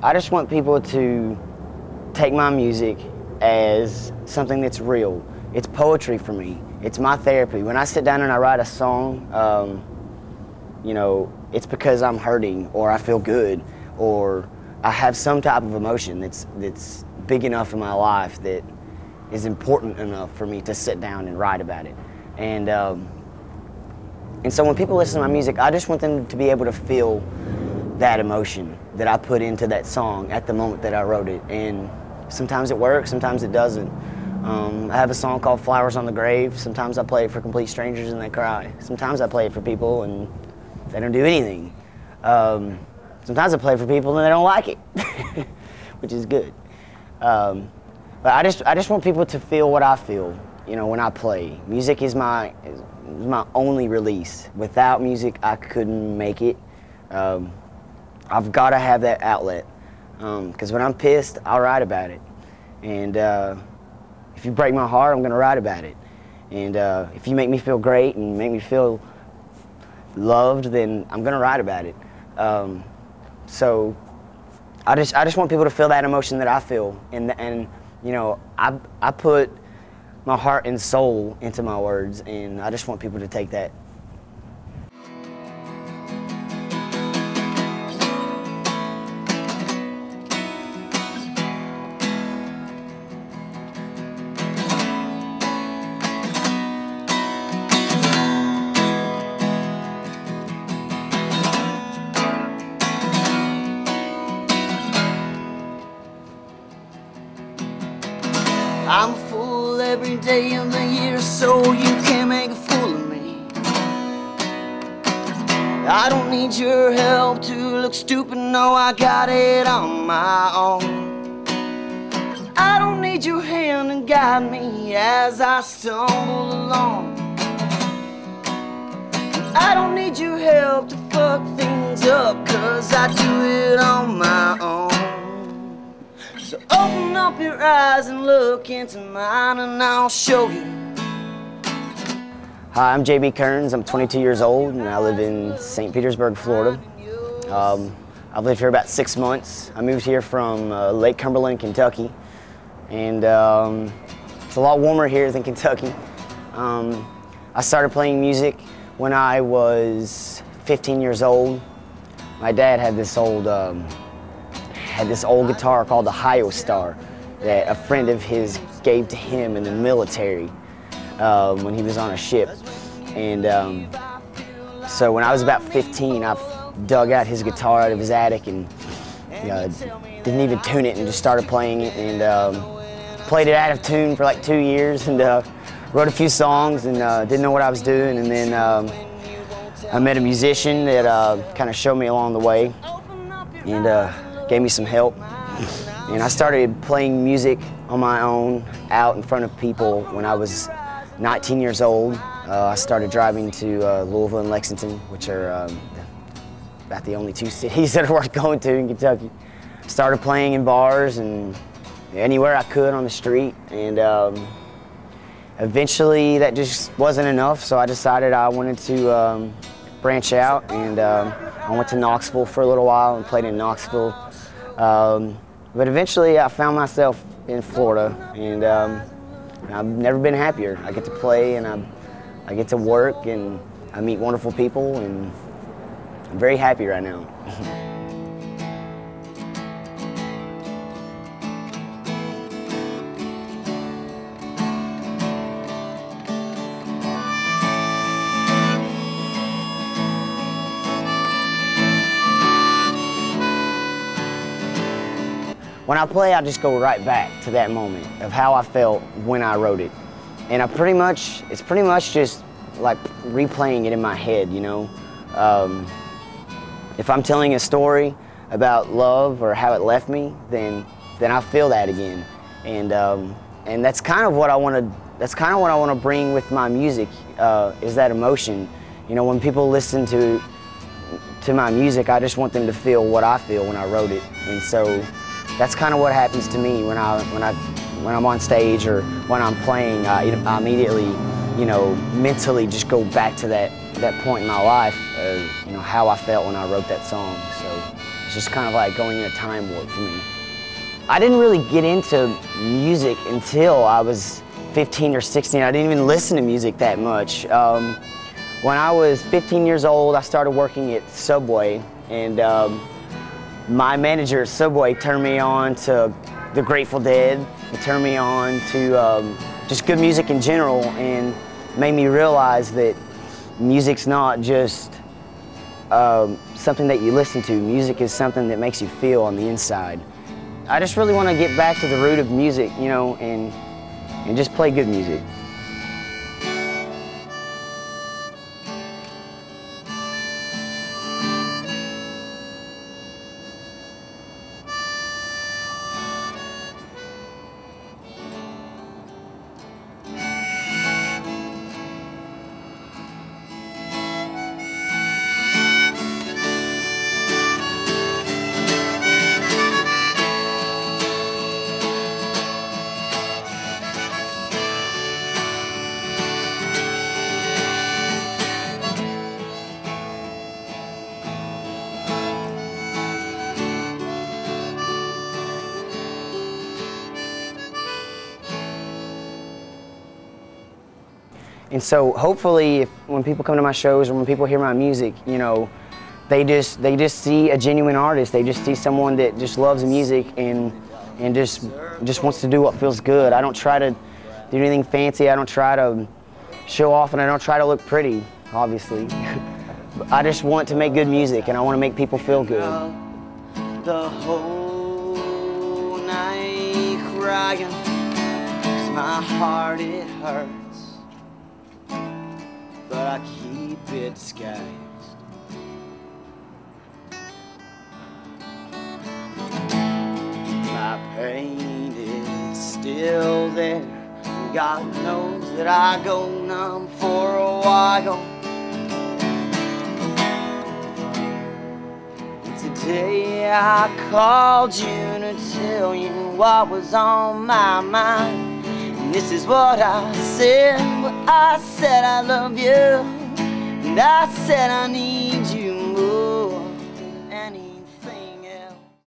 I just want people to take my music as something that's real. It's poetry for me. It's my therapy. When I sit down and I write a song, you know, it's because I'm hurting or I feel good or I have some type of emotion that's big enough in my life that is important enough for me to sit down and write about it. And so when people listen to my music, I just want them to be able to feel that emotion that I put into that song at the moment that I wrote it. And sometimes it works, sometimes it doesn't. I have a song called Flowers on the Grave. Sometimes I play it for complete strangers and they cry. Sometimes I play it for people and they don't do anything. Sometimes I play it for people and they don't like it, which is good. But I just want people to feel what I feel, you know, when I play. Music is my only release. Without music, I couldn't make it. I've got to have that outlet, because when I'm pissed, I'll write about it. And if you break my heart, I'm going to write about it. And if you make me feel great and make me feel loved, then I'm going to write about it. So I just want people to feel that emotion that I feel. And you know, I put my heart and soul into my words, and I just want people to take that. I'm a fool every day of the year, so you can't make a fool of me. I don't need your help to look stupid, no, I got it on my own. I don't need your hand to guide me as I stumble along. I don't need your help to fuck things up, 'cause I do it on my own. So open up your eyes and look into mine and I'll show you. Hi, I'm JB Kearns. I'm 22 years old and I live in St. Petersburg, Florida. I've lived here about 6 months. I moved here from Lake Cumberland, Kentucky, and it's a lot warmer here than Kentucky. I started playing music when I was 15 years old. My dad had this old guitar called the Hyostar that a friend of his gave to him in the military when he was on a ship. And so when I was about 15, I dug out his guitar out of his attic and didn't even tune it and just started playing it, and played it out of tune for like 2 years, and wrote a few songs and didn't know what I was doing. And then I met a musician that kind of showed me along the way and gave me some help, and I started playing music on my own out in front of people when I was 19 years old. I started driving to Louisville and Lexington, which are about the only 2 cities that are worth going to in Kentucky. Started playing in bars and anywhere I could on the street, and eventually that just wasn't enough, so I decided I wanted to branch out, and I went to Knoxville for a little while and played in Knoxville. But eventually I found myself in Florida, and I've never been happier. I get to play and I get to work and I meet wonderful people, and I'm very happy right now. When I play, I just go right back to that moment of how I felt when I wrote it. And it's pretty much just like replaying it in my head, you know. If I'm telling a story about love or how it left me, then I feel that again. And that's kind of what I want to bring with my music, is that emotion. You know, when people listen to my music, I just want them to feel what I feel when I wrote it. And so that's kind of what happens to me when I'm on stage or when I'm playing. I immediately, you know, mentally just go back to that point in my life of, you know, how I felt when I wrote that song. So It's just kind of like going in a time warp for me. I didn't really get into music until I was 15 or 16. I didn't even listen to music that much. When I was 15 years old, I started working at Subway, and my manager at Subway turned me on to the Grateful Dead. He turned me on to just good music in general, and made me realize that music's not just something that you listen to. Music is something that makes you feel on the inside. I just really want to get back to the root of music, you know, and just play good music. And so hopefully when people come to my shows or when people hear my music, you know, they just see a genuine artist. They just see someone that just loves music and just wants to do what feels good. I don't try to do anything fancy. I don't try to show off, and I don't try to look pretty, obviously. I just want to make good music, and I want to make people feel good. The whole night crying, 'cause my heart it hurts, but I keep it disguised. My pain is still there. God knows that I go numb for a while. Today I called you to tell you what was on my mind. And this is what I said. Well, I said I love you, and I said I need you.